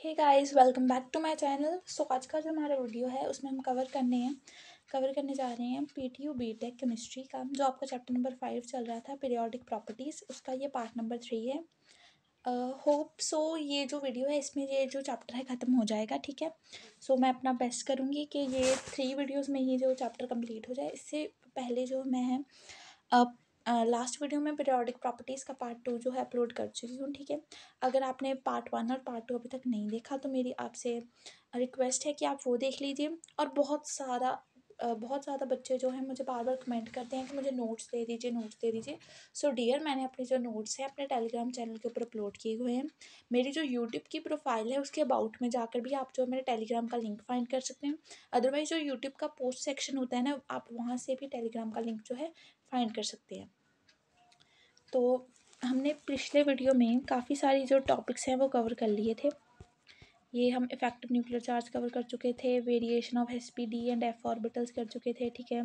Hey guys, welcome back to my channel. So आज का जो हमारा वीडियो है उसमें हम कवर करने जा रहे हैं PTU बीटेक केमिस्ट्री का, जो आपका चैप्टर नंबर 5 चल रहा था, पीरियोडिक प्रॉपर्टीज़। उसका ये पार्ट नंबर 3 है। होप सो ये जो वीडियो है इसमें ये जो चैप्टर है ख़त्म हो जाएगा, ठीक है। सो मैं अपना बेस्ट करूँगी कि ये 3 वीडियोज़ में ही जो चैप्टर कम्प्लीट हो जाए। इससे पहले जो मैं है लास्ट वीडियो में पीरियोडिक प्रॉपर्टीज़ का पार्ट 2 जो है अपलोड कर चुकी हूँ, ठीक है। अगर आपने पार्ट 1 और पार्ट 2 अभी तक नहीं देखा तो मेरी आपसे रिक्वेस्ट है कि आप वो देख लीजिए। और बहुत ज़्यादा बच्चे जो हैं मुझे बार बार कमेंट करते हैं कि मुझे नोट्स दे दीजिए। सो डियर, मैंने अपने जो नोट्स हैं अपने टेलीग्राम चैनल के ऊपर अपलोड किए हुए हैं। मेरी जो यूट्यूब की प्रोफाइल है उसके अबाउट में जाकर भी आप जो मेरे टेलीग्राम का लिंक फाइंड कर सकते हैं। अदरवाइज़ जो यूट्यूब का पोस्ट सेक्शन होता है ना, आप वहाँ से भी टेलीग्राम का लिंक जो है फाइंड कर सकते हैं। तो हमने पिछले वीडियो में काफ़ी सारी जो टॉपिक्स हैं वो कवर कर लिए थे। ये हम इफेक्टिव न्यूक्लियर चार्ज कवर कर चुके थे, variation of sp_d and f orbitals कर चुके थे, ठीक है।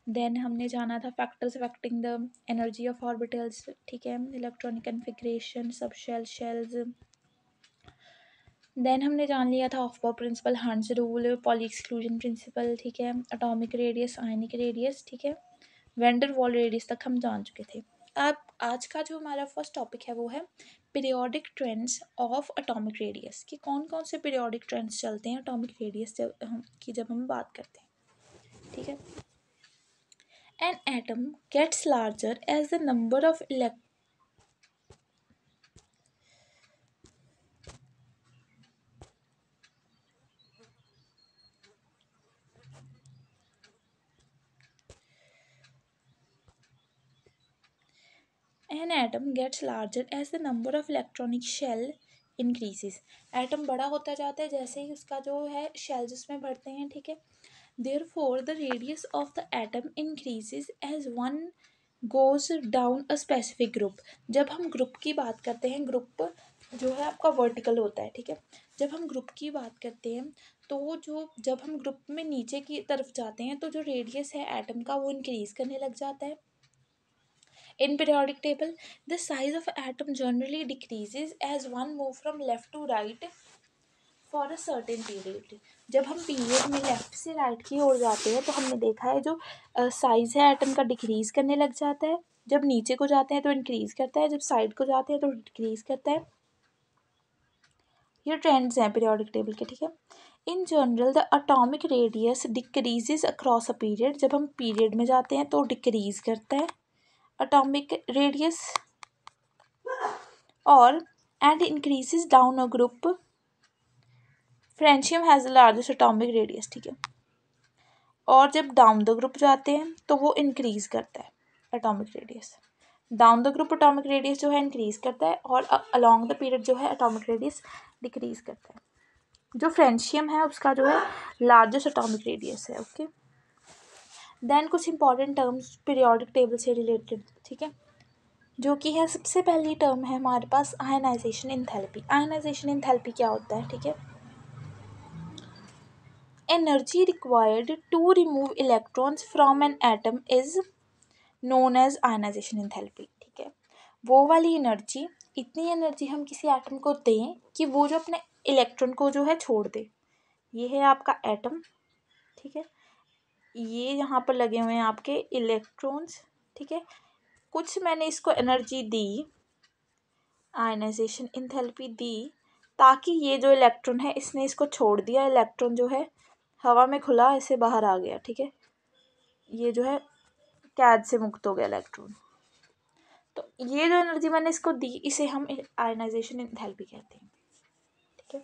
देन हमने जाना था factors affecting the energy of orbitals, ठीक है, इलेक्ट्रॉनिक कन्फिग्रेशन, सब शेल्स। देन हमने जान लिया था Aufbau principle, Hund's rule, Pauli exclusion principle, ठीक है, एटॉमिक रेडियस, आयनिक रेडियस, ठीक है, वेंडर वॉल रेडियस तक हम जान चुके थे। अब आज का जो हमारा फर्स्ट टॉपिक है वो है periodic trends of atomic radius, कि कौन कौन से पीरियोडिक ट्रेंड्स चलते हैं एटॉमिक रेडियस जब हम बात करते हैं, ठीक है। An atom gets larger as the number of An atom gets larger as the number of electronic shell increases. Atom बड़ा होता जाता है जैसे ही उसका जो है शेल्स उसमें बढ़ते हैं, ठीक है। Therefore, the radius of the atom increases as one goes down a specific group. जब हम ग्रुप की बात करते हैं, ग्रुप जो है आपका वर्टिकल होता है, ठीक है। जब हम ग्रुप की बात करते हैं तो जब हम ग्रुप में नीचे की तरफ जाते हैं तो जो रेडियस है एटम का वो इंक्रीज करने लग जाता है। In periodic table, the size of atom generally decreases as one move from left to right for a certain period. जब हम पीरियड में लेफ्ट से राइट की ओर जाते हैं तो हमने देखा है जो साइज़ है एटम का डिक्रीज़ करने लग जाता है। जब नीचे को जाते हैं तो इंक्रीज़ करता है, जब साइड को जाते हैं तो डिक्रीज़ करता है। ये ट्रेंड्स हैं पीरियोडिक टेबल के, ठीक है। In general the atomic radius decreases across a period. जब हम पीरियड में जाते हैं तो डिक्रीज़ करता है एटॉमिक रेडियस, और and increases down a group. Francium has the largest atomic radius, ठीक है। और जब डाउन द ग्रुप जाते हैं तो वो इंक्रीज करता है atomic radius. Down the group atomic radius जो है इंक्रीज करता है, और अलोंग द पीरियड जो है एटॉमिक रेडियस डिक्रीज करता है। जो फ्रेंशियम है उसका जो है लार्जेस्ट एटॉमिक रेडियस है, ओके। देन कुछ इंपॉर्टेंट टर्म्स पीरियोडिक टेबल से रिलेटेड, ठीक है, जो कि है सबसे पहली टर्म है हमारे पास आयनाइजेशन एंथैल्पी। आयनाइजेशन एंथैल्पी क्या होता है, ठीक है। Energy required to remove electrons from an atom is known as ionisation enthalpy, ठीक है। वो वाली एनर्जी, इतनी एनर्जी हम किसी एटम को दें कि वो जो अपने इलेक्ट्रॉन को जो है छोड़ दे। ये है आपका एटम, ठीक है। ये यहाँ पर लगे हुए हैं आपके इलेक्ट्रॉन्स, ठीक है। कुछ मैंने इसको एनर्जी दी, आयनाइजेशन एंथैल्पी दी, ताकि ये जो इलेक्ट्रॉन है इसने इसको छोड़ दिया, इलेक्ट्रॉन जो है हवा में खुला ऐसे बाहर आ गया, ठीक है। ये जो है कैद से मुक्त हो गया इलेक्ट्रॉन। तो ये जो एनर्जी मैंने इसको दी इसे हम आयनाइजेशन एंथैल्पी कहते हैं, ठीक है।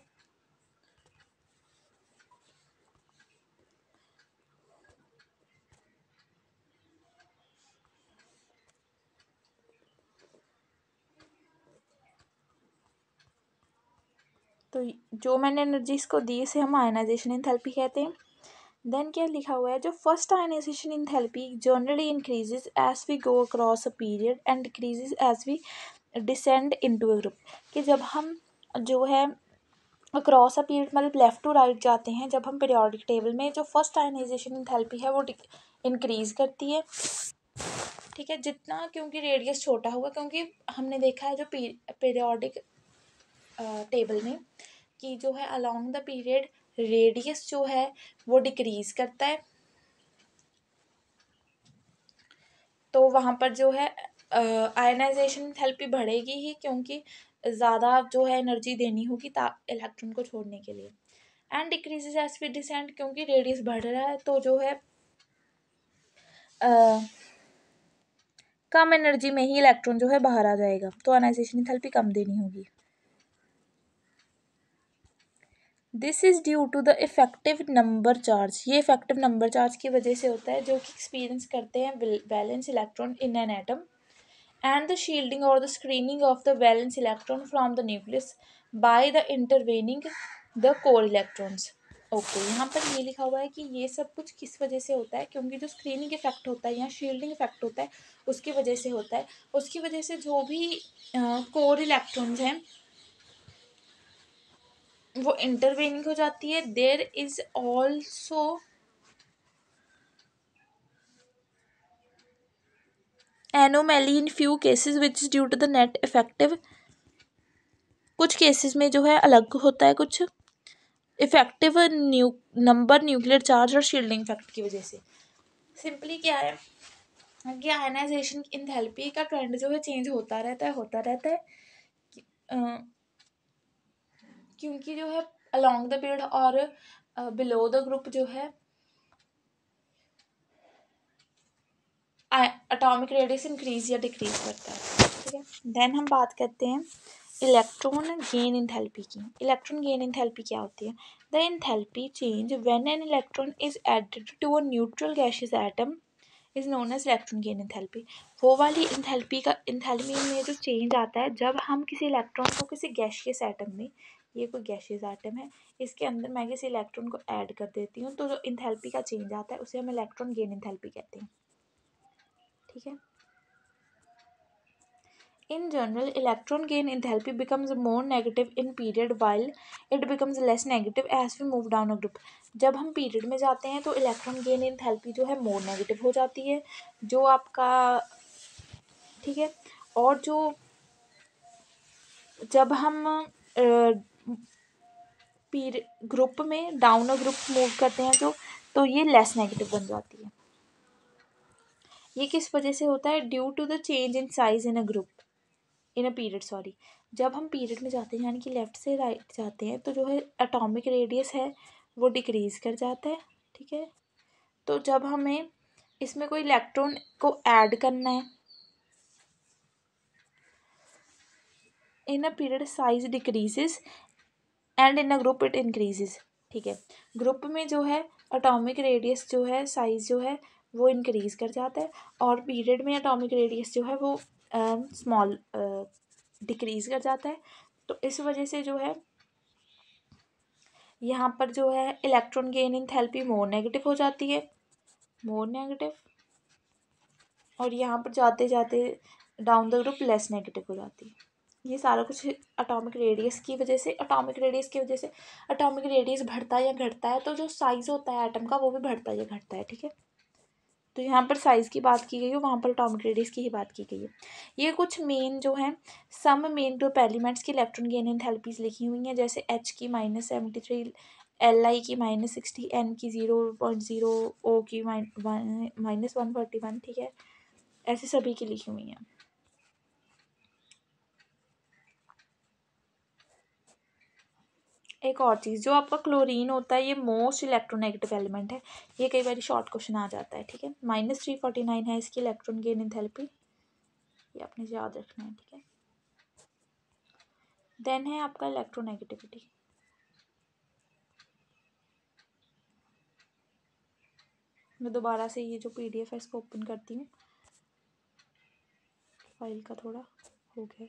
तो जो मैंने एनर्जी इसको दी इसे हम आयनाइजेशन एंथैल्पी कहते हैं। देन क्या लिखा हुआ है, जो first ionisation enthalpy generally increases as we go across a period and decreases as we descend into a group. कि जब हम जो है अक्रॉस अ पीरियड मतलब लेफ़्ट टू राइट जाते हैं, जब हम पीरियोडिक टेबल में जो फर्स्ट आयनाइजेशन एंथैल्पी है वो इंक्रीज़ करती है, ठीक है। जितना क्योंकि रेडियस छोटा होगा, क्योंकि हमने देखा है जो पीरियोडिक टेबल में कि जो है अलोंग द पीरियड रेडियस जो है वो डिक्रीज करता है, तो वहाँ पर जो है आयनाइजेशन एंथैल्पी बढ़ेगी ही, क्योंकि ज़्यादा जो है एनर्जी देनी होगी इलेक्ट्रॉन को छोड़ने के लिए। And decreases as we descend, क्योंकि रेडियस बढ़ रहा है तो जो है कम एनर्जी में ही इलेक्ट्रॉन जो है बाहर आ जाएगा, तो आयनाइजेशन एंथैल्पी कम देनी होगी। This is due to the effective number charge, ये इफेक्टिव नंबर चार्ज की वजह से होता है जो कि एक्सपीरियंस करते हैं valence electron in an atom and the shielding or the screening of the valence electron from the nucleus by the intervening the core electrons। Okay यहाँ पर ये लिखा हुआ है कि ये सब कुछ किस वजह से होता है, क्योंकि जो स्क्रीनिंग इफेक्ट होता है या शील्डिंग इफेक्ट होता है उसकी वजह से होता है। उसकी वजह से जो भी कोर इलेक्ट्रॉन्स हैं वो इंटरवेनिंग हो जाती है। There is also anomaly in few cases which is due to the net effective, कुछ केसेस में जो है अलग होता है, कुछ इफेक्टिव नंबर न्यूक्लियर चार्ज और शील्डिंग इफेक्ट की वजह से। सिंपली क्या है कि आयनाइजेशन एंथैल्पी का ट्रेंड जो है चेंज होता रहता है क्योंकि जो है अलोंग द पीरियड और बिलो द ग्रुप जो है एटॉमिक रेडियस इंक्रीज या डिक्रीज करता है। ठीक है, देन हम बात करते हैं इलेक्ट्रॉन गेन एंथैल्पी की। इलेक्ट्रॉन गेन एंथैल्पी क्या होती है? The enthalpy change when an electron is added to a neutral gaseous atom is known as electron gain enthalpy. वो वाली एंथैल्पी में जो चेंज आता है जब हम किसी इलेक्ट्रॉन को किसी गैसियस एटम में, ये कोई गैसियस एटम है, इसके अंदर मैं किसी इलेक्ट्रॉन को ऐड कर देती हूँ, तो जो एंथैल्पी का चेंज आता है उसे हम इलेक्ट्रॉन गेन एंथैल्पी कहते हैं। ठीक है, in general electron gain enthalpy becomes more negative in period while it becomes less negative as we move down a group। जब हम पीरियड में जाते हैं तो इलेक्ट्रॉन गेन एंथैल्पी जो है मोर नेगेटिव हो जाती है, जो आपका ठीक है, और जो जब हम ग्रुप में डाउन अ ग्रुप मूव करते हैं तो ये लेस नेगेटिव बन जाती है। ये किस वजह से होता है? Due to the change in size in a group in a period, sorry, जब हम पीरियड में जाते हैं यानी कि लेफ्ट से राइट जाते हैं तो जो है एटॉमिक रेडियस है वो डिक्रीज कर जाता है। ठीक है, तो जब हमें इसमें कोई इलेक्ट्रॉन को ऐड करना है in a period size decreases and in a group it increases. ठीक है, ग्रुप में जो है एटॉमिक रेडियस जो है साइज जो है वो इंक्रीज कर जाता है, और पीरियड में एटॉमिक रेडियस जो है वो स्मॉल डिक्रीज कर जाता है। तो इस वजह से जो है यहाँ पर जो है electron gain enthalpy more negative हो जाती है, मोर नेगेटिव, और यहाँ पर जाते जाते down the group less negative हो जाती है। ये सारा कुछ एटॉमिक रेडियस की वजह से, एटॉमिक रेडियस बढ़ता या घटता है तो जो साइज होता है एटम का वो भी बढ़ता या घटता है। ठीक है, तो यहाँ पर साइज की बात की गई है, वहाँ पर एटॉमिक रेडियस की ही बात की गई है। ये कुछ मेन जो है सम मेन ग्रुप एलिमेंट्स की इलेक्ट्रॉन गेन एंथैल्पीज लिखी हुई हैं, जैसे H की -73, Li की -60, N की 0.0, O की -141। ठीक है, ऐसे सभी की लिखी हुई हैं। एक और चीज़, जो आपका क्लोरीन होता है ये मोस्ट इलेक्ट्रोनेगेटिव एलिमेंट है, ये कई बार शॉर्ट क्वेश्चन आ जाता है। ठीक है, -349 है इसकी इलेक्ट्रॉन गेन एंथैल्पी, ये आपने याद रखना है। ठीक है, देन है आपका इलेक्ट्रोनेगेटिविटी। मैं दोबारा से ये जो PDF है इसको ओपन करती हूँ, फाइल का थोड़ा हो गया।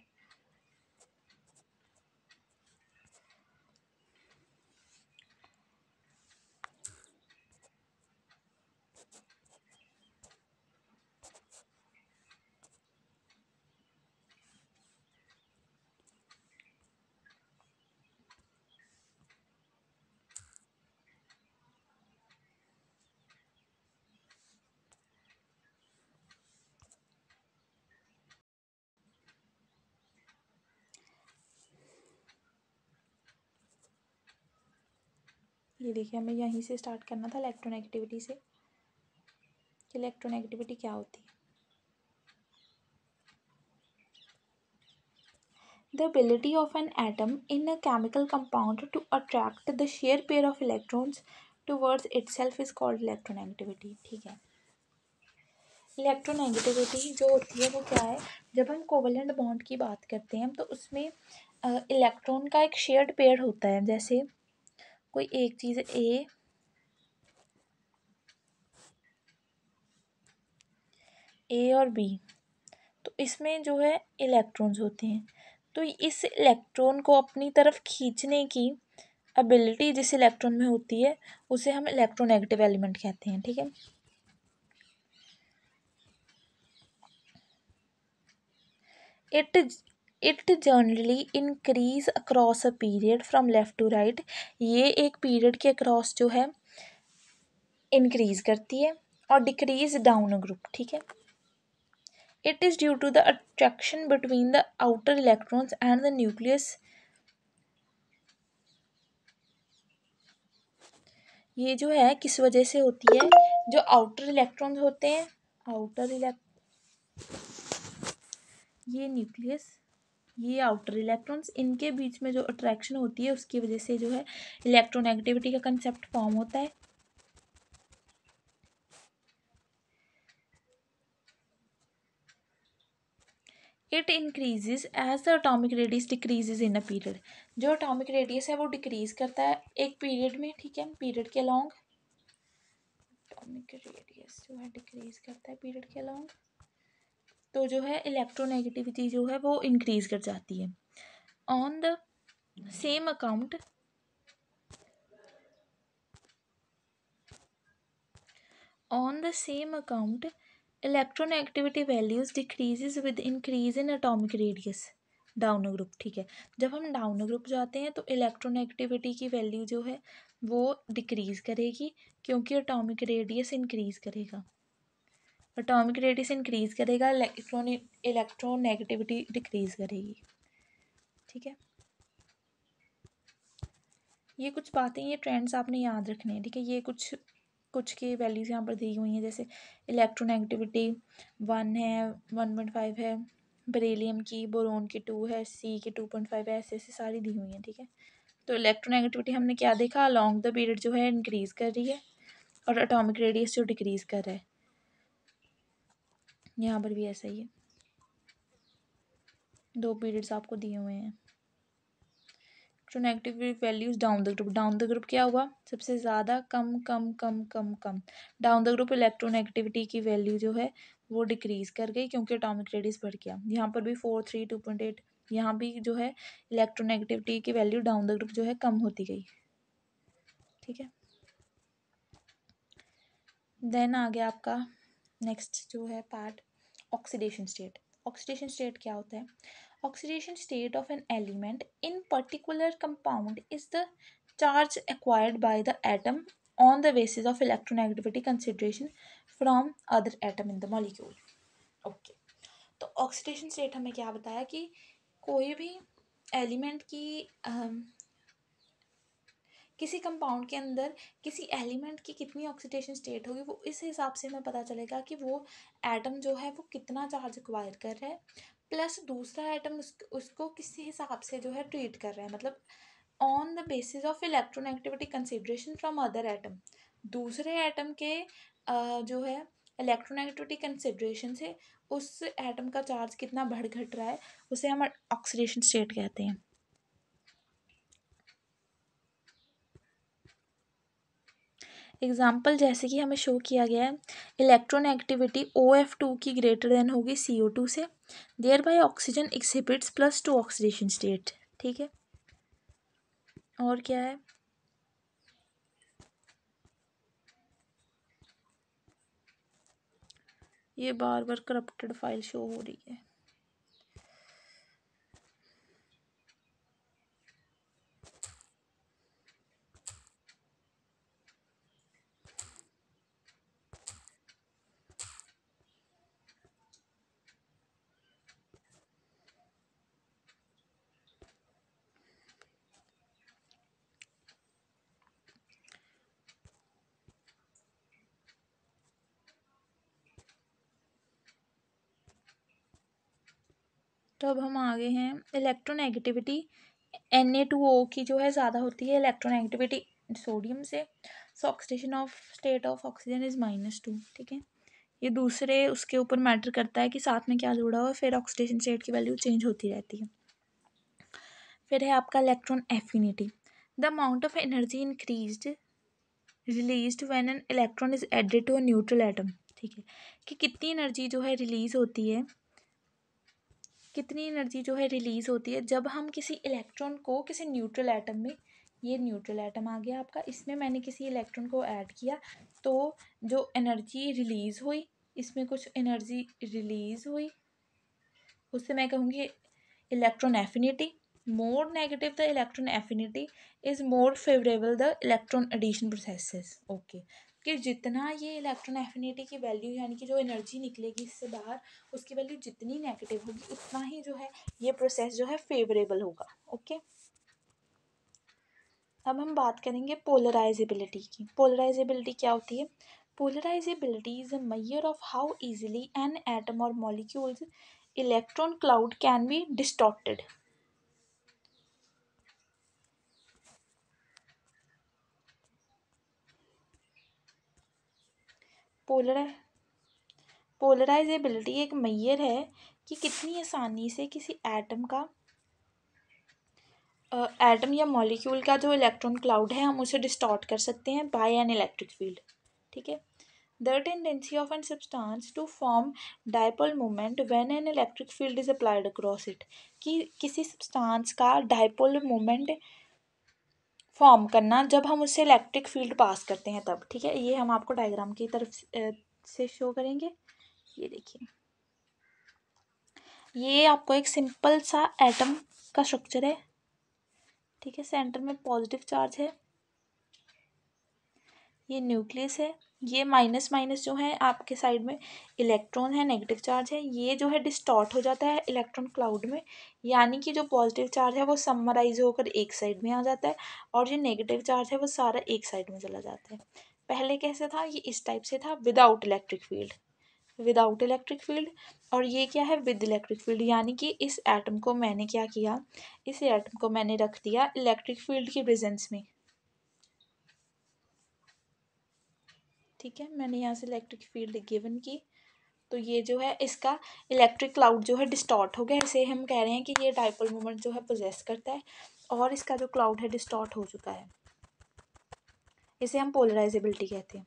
ये देखिए, हमें यहीं से स्टार्ट करना था इलेक्ट्रोनेगेटिविटी से, कि इलेक्ट्रोनेगेटिविटी क्या होती है। The ability of an atom in a chemical compound to attract the sheer pair of electrons towards itself is called electronegativity। ठीक है, इलेक्ट्रोनेगेटिविटी जो होती है वो क्या है, जब हम कोवलेंट बॉन्ड की बात करते हैं तो उसमें इलेक्ट्रॉन का एक शेयर्ड पेयर होता है। जैसे कोई एक चीज़ ए और बी, तो इसमें जो है इलेक्ट्रॉन्स होते हैं, तो इस इलेक्ट्रॉन को अपनी तरफ खींचने की एबिलिटी जिस इलेक्ट्रॉन में होती है उसे हम इलेक्ट्रोनेगेटिव एलिमेंट कहते हैं। ठीक है, it it generally increase across a period from left to right. ये एक पीरियड के अक्रॉस जो है इंक्रीज करती है और डिक्रीज डाउन अ ग्रुप। ठीक है, it is due to the attraction between the outer electrons and the nucleus. ये जो है किस वजह से होती है, जो आउटर इलेक्ट्रॉन्स होते हैं, ये न्यूक्लियस, ये आउटर इलेक्ट्रॉन्स, इनके बीच में जो अट्रैक्शन होती है उसकी वजह से जो है इलेक्ट्रोनेगेटिविटी का कंसेप्ट फॉर्म होता है। It increases as the atomic radius decreases in a period. जो अटोमिक रेडियस है वो डिक्रीज करता है एक पीरियड में। ठीक है, पीरियड के अलॉन्ग अटोमिक रेडियस जो है डिक्रीज करता है पीरियड के अलॉन्ग, तो जो है इलेक्ट्रोनेगेटिविटी जो है वो इंक्रीज कर जाती है। On the same account electronegativity values decreases with increase in atomic radius down group. ठीक है, जब हम डाउन ग्रुप जाते हैं तो इलेक्ट्रोनेगेटिविटी की वैल्यू जो है वो डिक्रीज करेगी, क्योंकि एटॉमिक रेडियस इंक्रीज करेगा। एटॉमिक रेडियस इंक्रीज करेगा, इलेक्ट्रोनेगेटिविटी डिक्रीज करेगी। ठीक है, ये कुछ बातें, ये ट्रेंड्स आपने याद रखने हैं। ठीक है, ये कुछ कुछ की वैल्यूज़ यहाँ पर दी हुई हैं, जैसे इलेक्ट्रोनेगेटिविटी 1 है, 1.5 है, बेरिलियम की, बोरोन की 2 है, सी की 2.5 है, ऐसे ऐसे सारी दी हुई हैं। ठीक है, तो इलेक्ट्रोनेगेटिविटी हमने क्या देखा, अलॉन्ग द पीरियड जो है इंक्रीज़ कर रही है और एटॉमिक रेडियस जो डिक्रीज़ कर रहा है। यहाँ पर भी ऐसा ही है, 2 पीरियड्स आपको दिए हुए हैं। Electronegativity values down the group, down the group क्या हुआ, सबसे ज़्यादा कम कम कम कम कम, डाउन द ग्रुप इलेक्ट्रोनेगेटिविटी की वैल्यू जो है वो डिक्रीज़ कर गई, क्योंकि एटॉमिक रेडियस बढ़ गया। यहाँ पर भी 4, 3, 2.8, यहाँ भी जो है इलेक्ट्रोनेगेटिविटी की वैल्यू डाउन द ग्रुप जो है कम होती गई। ठीक है, देन आ गया आपका नेक्स्ट जो है part, oxidation state. Oxidation state क्या होता है, oxidation state of an element in particular compound is the charge acquired by the atom on the basis of electronegativity consideration from other atom in the molecule। Okay, तो oxidation state हमें क्या बताया कि कोई भी एलिमेंट की किसी compound के अंदर किसी एलिमेंट की कितनी ऑक्सीडेशन स्टेट होगी, वो इस हिसाब से हमें पता चलेगा कि वो एटम जो है वो कितना चार्ज एक्वायर कर रहा है, प्लस दूसरा एटम उसको किस हिसाब से जो है ट्रीट कर रहा है। मतलब on the basis of electronegativity consideration from other atom, दूसरे एटम के जो है इलेक्ट्रोनेगेटिविटी कंसिडरेशन से उस एटम का चार्ज कितना बढ़ घट रहा है, उसे हम ऑक्सीडेशन स्टेट कहते हैं। एग्जाम्पल जैसे कि हमें शो किया गया है, इलेक्ट्रोनेगेटिविटी OF2 की ग्रेटर देन होगी CO2 से, thereby oxygen exhibits +2 oxidation state. ठीक है, और क्या है, ये बार बार करप्टेड फाइल शो हो रही है। तो अब हम आगे हैं इलेक्ट्रोनेगेटिविटी। Na2O की जो है ज़्यादा होती है इलेक्ट्रोनेगेटिविटी सोडियम से। सो oxidation of state of oxygen is -2। ठीक है, ये दूसरे उसके ऊपर मैटर करता है कि साथ में क्या जुड़ा हुआ है, फिर ऑक्सीडेशन स्टेट की वैल्यू चेंज होती रहती है। फिर है आपका electron affinity. The amount of energy increased released when an electron is added to a neutral atom. ठीक है, कि कितनी एनर्जी जो है रिलीज होती है, कितनी एनर्जी जो है रिलीज होती है जब हम किसी इलेक्ट्रॉन को किसी न्यूट्रल एटम में, ये न्यूट्रल एटम आ गया आपका, इसमें मैंने किसी इलेक्ट्रॉन को ऐड किया तो जो एनर्जी रिलीज हुई, इसमें कुछ एनर्जी रिलीज हुई, उससे मैं कहूँगी electron affinity. More negative the electron affinity is more favourable the electron addition processes. Okay, कि जितना ये इलेक्ट्रॉन एफिनिटी की वैल्यू यानी कि जो एनर्जी निकलेगी इससे बाहर, उसकी वैल्यू जितनी नेगेटिव होगी उतना ही जो है ये प्रोसेस जो है फेवरेबल होगा। ओके, अब हम बात करेंगे पोलराइजेबिलिटी की। पोलराइजेबिलिटी क्या होती है? Polarizability is a measure of how easily an atom और molecules electron cloud can be distorted. Polarizability एक मेजर है कि कितनी आसानी से किसी एटम का एटम या मॉलिक्यूल का जो इलेक्ट्रॉन क्लाउड है हम उसे डिस्टॉर्ट कर सकते हैं बाय एन इलेक्ट्रिक फील्ड। ठीक है, the tendency of an substance to form dipole moment when an electric field is applied across it, कि किसी सब्सटेंस का डायपोल मोमेंट फॉर्म करना जब हम उससे इलेक्ट्रिक फील्ड पास करते हैं तब। ठीक है, ये हम आपको डायग्राम की तरफ से शो करेंगे। ये देखिए, ये आपको एक सिंपल सा एटम का स्ट्रक्चर है। ठीक है, सेंटर में पॉजिटिव चार्ज है, ये न्यूक्लियस है, ये माइनस माइनस जो है आपके साइड में इलेक्ट्रॉन है, नेगेटिव चार्ज है, ये जो है डिस्टॉर्ट हो जाता है इलेक्ट्रॉन क्लाउड में, यानी कि जो पॉजिटिव चार्ज है वो समराइज होकर एक साइड में आ जाता है और जो नेगेटिव चार्ज है वो सारा एक साइड में चला जाता है। पहले कैसे था? ये इस टाइप से था, without electric field, without electric field. और ये क्या है? विद इलेक्ट्रिक फील्ड, यानी कि इस एटम को मैंने क्या किया, इस एटम को मैंने रख दिया इलेक्ट्रिक फील्ड की प्रेजेंस में। ठीक है, मैंने यहाँ से इलेक्ट्रिक फील्ड गिवन की, तो ये जो है इसका इलेक्ट्रिक क्लाउड जो है डिस्टॉर्ट हो गया। इसे हम कह रहे हैं कि ये डायपोल मोमेंट जो है पोजेस करता है और इसका जो क्लाउड है डिस्टॉर्ट हो चुका है। इसे हम पोलराइजेबिलिटी कहते हैं।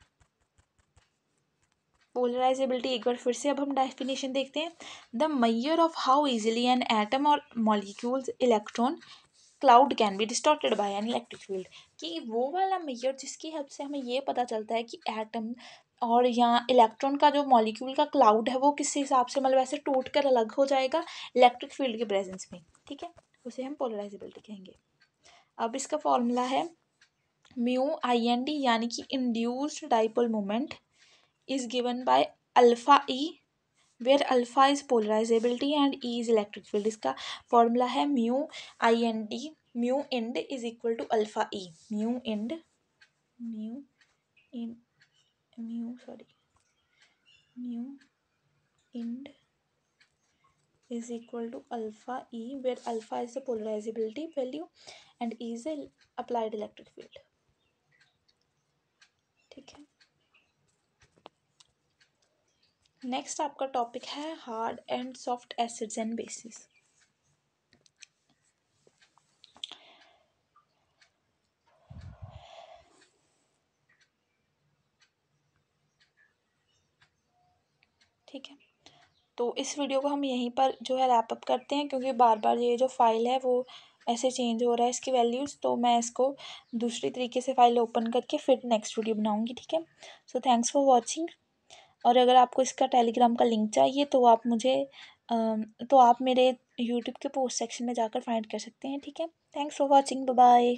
पोलराइजेबिलिटी एक बार फिर से अब हम डेफिनेशन देखते हैं। The measure of how easily an atom और molecules electron cloud can be distorted by an electric field, कि वो वाला मेजर जिसकी हेल्प से हमें ये पता चलता है कि एटम और यहाँ इलेक्ट्रॉन का जो मॉलिक्यूल का क्लाउड है वो किस हिसाब से मतलब ऐसे टूट कर अलग हो जाएगा इलेक्ट्रिक फील्ड के प्रेजेंस में। ठीक है, उसे हम पोलराइजेबिलिटी कहेंगे। अब इसका फॉर्मूला है म्यू IND, यानी कि induced dipole moment is given by alpha E, where alpha is polarizability and E is electric field. इसका फॉर्मूला है mu IND, mu ind is equal to alpha E, mu ind, mu in mu sorry mu ind is equal to alpha E, where alpha is the polarizability value and E is the applied electric field. ठीक है, next आपका topic है hard and soft acids and bases. ठीक है, तो इस video को हम यहीं पर जो है रैप अप करते हैं, क्योंकि बार बार ये जो फाइल है वो ऐसे चेंज हो रहा है इसकी वैल्यूज़, तो मैं इसको दूसरी तरीके से फाइल ओपन करके फिर नेक्स्ट वीडियो बनाऊंगी। ठीक है, सो थैंक्स फॉर वॉचिंग। और अगर आपको इसका टेलीग्राम का लिंक चाहिए तो आप मुझे तो आप मेरे यूट्यूब के पोस्ट सेक्शन में जाकर फाइंड कर सकते हैं। ठीक है, thanks for watching, bye bye.